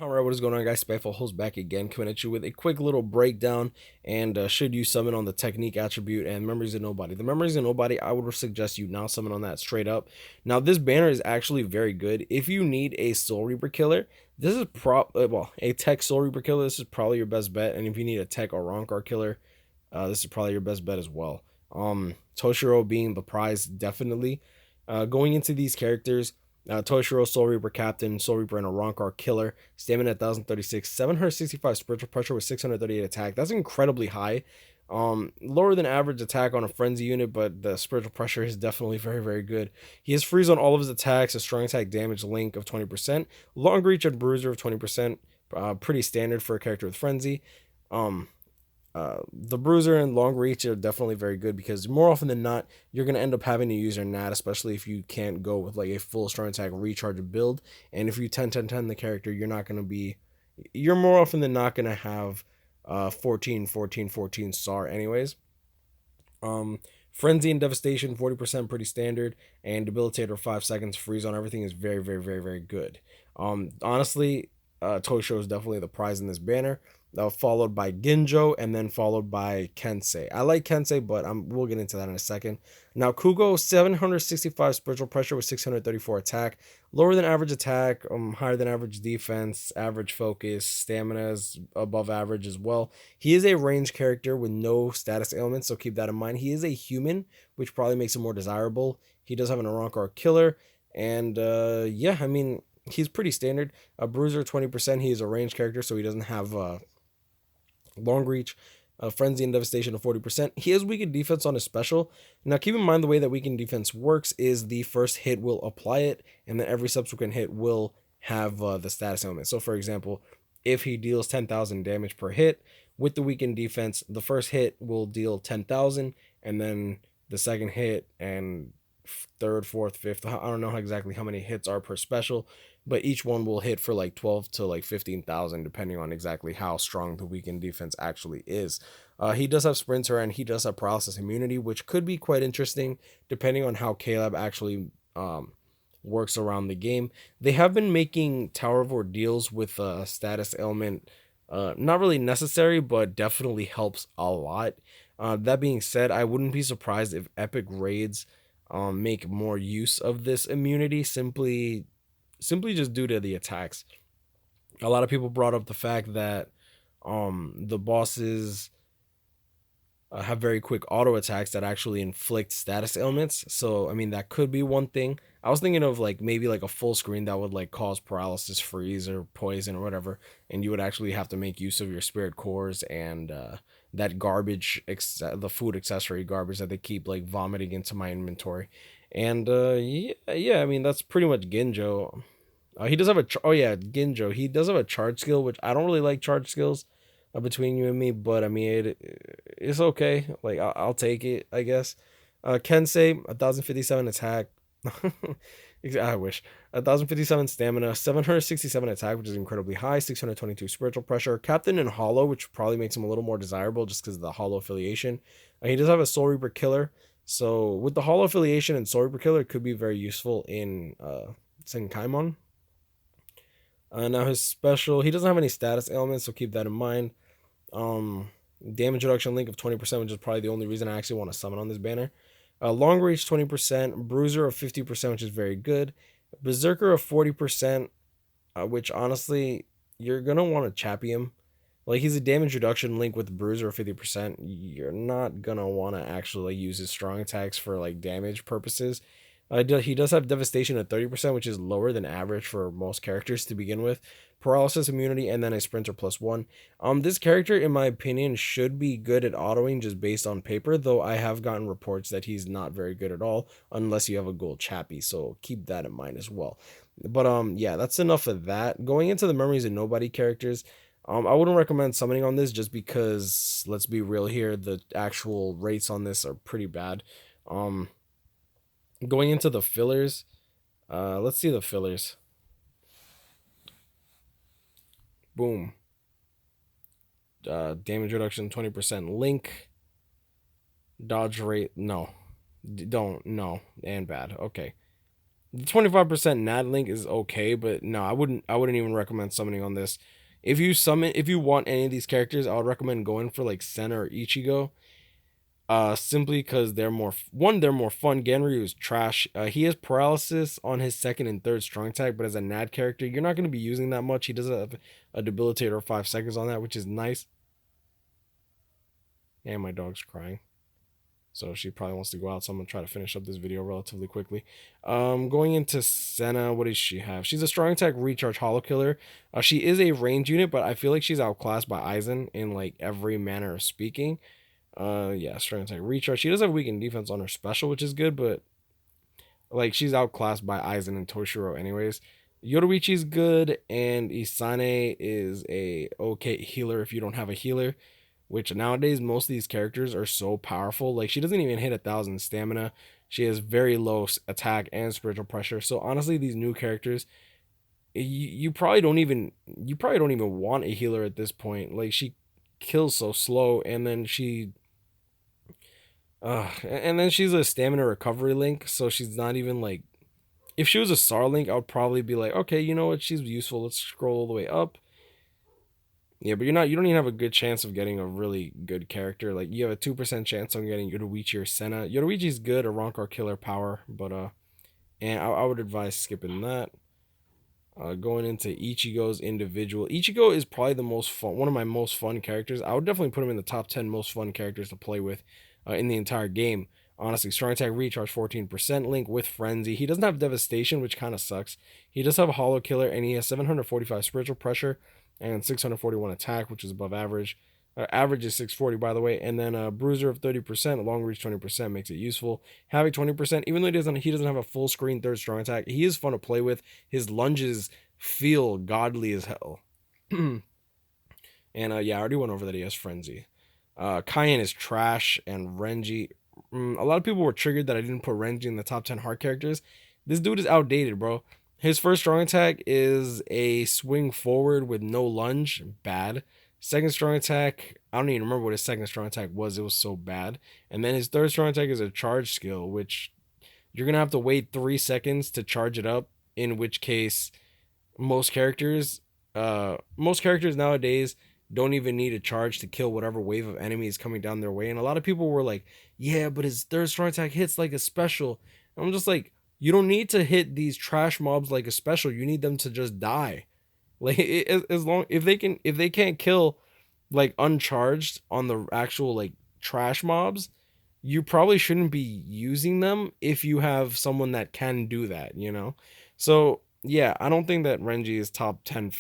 Alright, what is going on, guys? Spiteful host back again, coming at you with a quick little breakdown and should you summon on the technique attribute and memories of nobody. The memories of nobody, I would suggest you now summon on that straight up. Now, this banner is actually very good. If you need a Soul Reaper killer, this is a tech Soul Reaper killer. This is probably your best bet. And if you need a tech or Rancor killer, this is probably your best bet as well. Toshiro being the prize, definitely. Going into these characters. Toshiro, Soul Reaper Captain, Soul Reaper, and a Rancor Killer. Stamina at 1036, 765 Spiritual Pressure with 638 attack. That's incredibly high. Lower than average attack on a Frenzy unit, but the Spiritual Pressure is definitely very, very good. He has freeze on all of his attacks, a strong attack damage link of 20%, long reach and bruiser of 20%. Pretty standard for a character with Frenzy. The bruiser and long reach are definitely very good because more often than not, you're going to end up having to use your nat, especially if you can't go with like a full strong attack recharge build. And if you 10-10-10 the character, you're more often than not going to have 14 SAR anyways. Frenzy and Devastation, 40%, pretty standard, and Debilitator 5 seconds, freeze on everything is very, very, very, very good. Honestly, Toshiro is definitely the prize in this banner. Followed by Ginjo, and then followed by Kensei. I like Kensei, but we'll get into that in a second. Now, Kouo, 765 spiritual pressure with 634 attack. Lower than average attack, higher than average defense, average focus, stamina is above average as well. He is a range character with no status ailments, so keep that in mind. He is a human, which probably makes him more desirable. He does have an Arankar killer, and yeah, I mean, he's pretty standard. A bruiser, 20%. He is a range character, so he doesn't have long reach, frenzy and devastation of 40%. He has weakened defense on his special. Now keep in mind the way that weakened defense works is the first hit will apply it, and then every subsequent hit will have the status element. So for example, if he deals 10,000 damage per hit with the weakened defense, the first hit will deal 10,000, and then the second hit and third, fourth, fifth, I don't know exactly how many hits are per special, but each one will hit for like 12 to like 15,000 depending on exactly how strong the weakened defense actually is. He does have sprinter and he does have paralysis immunity, which could be quite interesting depending on how Caleb actually works around the game. They have been making Tower of Ordeals with a status ailment not really necessary, but definitely helps a lot. That being said, I wouldn't be surprised if epic raids make more use of this immunity simply just due to the attacks. A lot of people brought up the fact that the bosses have very quick auto attacks that actually inflict status ailments. So I mean that could be one thing. I was thinking of like maybe like a full screen that would like cause paralysis, freeze, or poison or whatever, and you would actually have to make use of your spirit cores and that garbage, the food accessory garbage that they keep like vomiting into my inventory. And yeah, I mean that's pretty much Ginjo. He does have a Ginjo. He does have a charge skill, which I don't really like charge skills between you and me, but I mean it's okay. Like I'll take it, I guess. Kensei, 1057 attack. I wish. 1057 stamina, 767 attack, which is incredibly high, 622 spiritual pressure. Captain and Hollow, which probably makes him a little more desirable just because of the Hollow affiliation. He does have a Soul Reaper killer. So with the Hollow affiliation and Soul Reaper killer, it could be very useful in Senkaimon. Now his special, he doesn't have any status ailments, so keep that in mind. Damage reduction link of 20%, which is probably the only reason I actually want to summon on this banner. Long reach 20%, bruiser of 50%, which is very good. Berserker of 40%, which honestly, you're gonna want to chappy him. Like he's a damage reduction link with bruiser of 50%. You're not gonna want to actually use his strong attacks for like damage purposes. He does have devastation at 30%, which is lower than average for most characters to begin with. Paralysis immunity, and then a sprinter +1. This character, in my opinion, should be good at autoing just based on paper, though I have gotten reports that he's not very good at all unless you have a gold chappy, so keep that in mind as well. But yeah, that's enough of that. Going into the memories of nobody characters, I wouldn't recommend summoning on this just because, let's be real here, the actual rates on this are pretty bad. Going into the fillers, let's see the fillers. Boom. Damage reduction 20%. Link. Dodge rate. No. Don't. No. And bad. Okay. The 25% Nad link is okay, but no, I wouldn't even recommend summoning on this. If you want any of these characters, I would recommend going for like Senna or Ichigo. Simply because they're more fun. Genryu is trash. He has paralysis on his second and third strong attack, but as a Nad character, you're not going to be using that much. He doesn't have a debilitator of 5 seconds on that, which is nice. And my dog's crying. So she probably wants to go out. So I'm gonna try to finish up this video relatively quickly. Going into Senna, what does she have? She's a strong attack recharge hollow killer. She is a range unit, but I feel like she's outclassed by Aizen in like every manner of speaking. Yeah, strong attack recharge. She does have weakened defense on her special, which is good, but like she's outclassed by Aizen and Toshiro anyways. Yoruichi's good, and Isane is a okay healer if you don't have a healer, which nowadays most of these characters are so powerful. Like she doesn't even hit 1,000 stamina. She has very low attack and spiritual pressure. So honestly, these new characters, you probably don't even want a healer at this point. Like she kills so slow, and then she's a stamina recovery link, so she's not even like, if she was a SAR link, I would probably be like, okay, you know what, she's useful. Let's scroll all the way up. Yeah, but you don't even have a good chance of getting a really good character. Like you have a 2% chance on getting Yoruichi or Senna. Yoruichi's good, a Rancor killer power, but and I would advise skipping that. Going into Ichigo's individual. Ichigo is probably the most fun, one of my most fun characters. I would definitely put him in the top 10 most fun characters to play with in the entire game. Honestly, strong attack recharge 14% link with frenzy. He doesn't have devastation, which kind of sucks. He does have a hollow killer, and he has 745 spiritual pressure and 641 attack, which is above average. Average is 640, by the way, and then a bruiser of 30%, long reach 20% makes it useful. Having 20%, even though he doesn't have a full screen third strong attack, he is fun to play with. His lunges feel godly as hell. And yeah, I already went over that he has frenzy. Cayenne is trash, and Renji. A lot of people were triggered that I didn't put Renji in the top 10 hard characters. This dude is outdated, bro. His first strong attack is a swing forward with no lunge. Bad. Second strong attack, I don't even remember what his second strong attack was. It was so bad. And then his third strong attack is a charge skill, which you're going to have to wait 3 seconds to charge it up, in which case most characters most characters nowadays don't even need a charge to kill whatever wave of enemies coming down their way. And a lot of people were like, yeah, but his third strong attack hits like a special. And I'm just like, you don't need to hit these trash mobs like a special. You need them to just die. Like as long if they can't kill like uncharged on the actual like trash mobs, you probably shouldn't be using them if you have someone that can do that, you know? So yeah, I don't think that Renji is top 10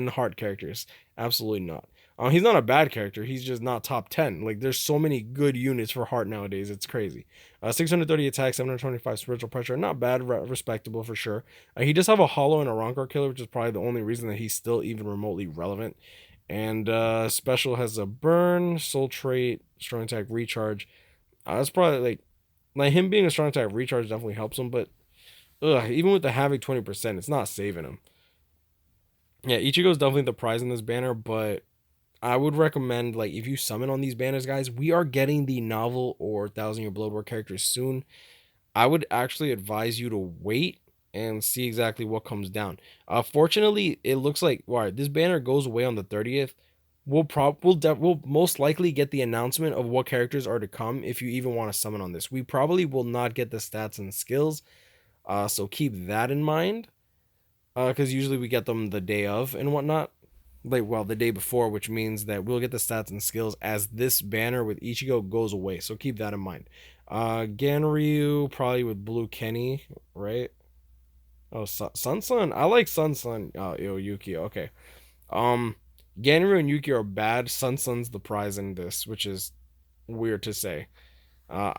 hard characters. Absolutely not. He's not a bad character. He's just not top 10. Like there's so many good units for heart nowadays. It's crazy. 630 attack, 725 spiritual pressure. Not bad, respectable for sure. He does have a hollow and a Rancor killer, which is probably the only reason that he's still even remotely relevant. And special has a burn, soul trait, strong attack, recharge. That's probably like him being a strong attack recharge definitely helps him, but even with the having 20%, it's not saving him. Yeah, Ichigo's definitely the prize in this banner, but I would recommend, like, if you summon on these banners, guys, we are getting the novel or Thousand Year Blood War characters soon. I would actually advise you to wait and see exactly what comes down. Fortunately, it looks like, all right, this banner goes away on the 30th. We'll most likely get the announcement of what characters are to come if you even want to summon on this. We probably will not get the stats and skills, so keep that in mind. Because usually we get them the day of and whatnot, like well the day before, which means that we'll get the stats and skills as this banner with Ichigo goes away. So keep that in mind. Ganryu probably with Blue Kenny, right? Oh, Sun. I like Sun. Oh, Yuki. Okay. Um, Ganryu and Yuki are bad. Sun's the prize in this, which is weird to say. Uh,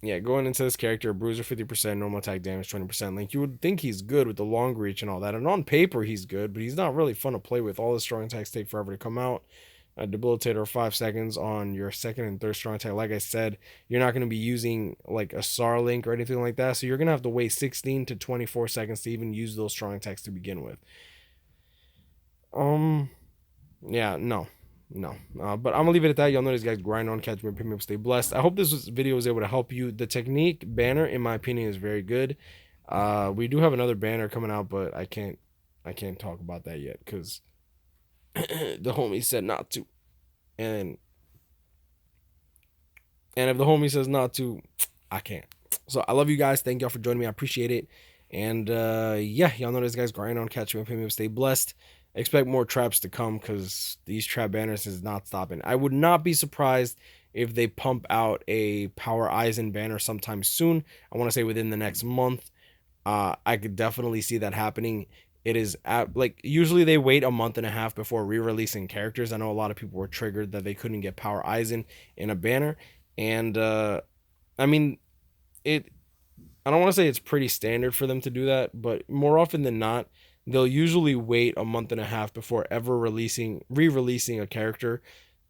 yeah, going into this character, bruiser 50%, normal attack damage 20%. Like you would think he's good with the long reach and all that, and on paper he's good, but he's not really fun to play with. All the strong attacks take forever to come out. A debilitator 5 seconds on your second and third strong attack. Like I said, you're not going to be using like a SAR link or anything like that, so you're going to have to wait 16 to 24 seconds to even use those strong attacks to begin with. Yeah, no. But I'm gonna leave it at that. Y'all know these guys grind on, catch me, pick me up, stay blessed. I hope this video was able to help you. The technique banner, in my opinion, is very good. We do have another banner coming out, but I can't talk about that yet because the homie said not to. And if the homie says not to, I can't. So I love you guys. Thank y'all for joining me. I appreciate it. And yeah, y'all know this guy's grinding on, catch me and pay me up. Stay blessed. Expect more traps to come because these trap banners is not stopping. I would not be surprised if they pump out a Power Eisen banner sometime soon. I want to say within the next month. I could definitely see that happening. It is like usually they wait a month and a half before re-releasing characters. I know a lot of people were triggered that they couldn't get Power Eisen in a banner, and I mean it. I don't want to say it's pretty standard for them to do that, but more often than not, they'll usually wait a month and a half before ever re-releasing a character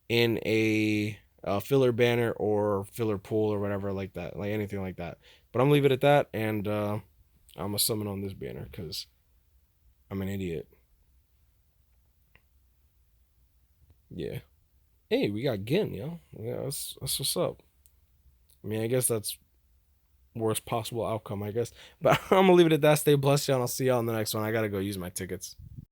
in a filler banner or filler pool or whatever like that, like anything like that. But I'm gonna leave it at that, and I'm gonna summon on this banner because I'm an idiot. Yeah. Hey, we got Gin, yo. Yeah, that's what's up. I mean, I guess that's worst possible outcome, I guess. But I'm gonna leave it at that. Stay blessed, y'all, and I'll see y'all in the next one. I gotta go use my tickets.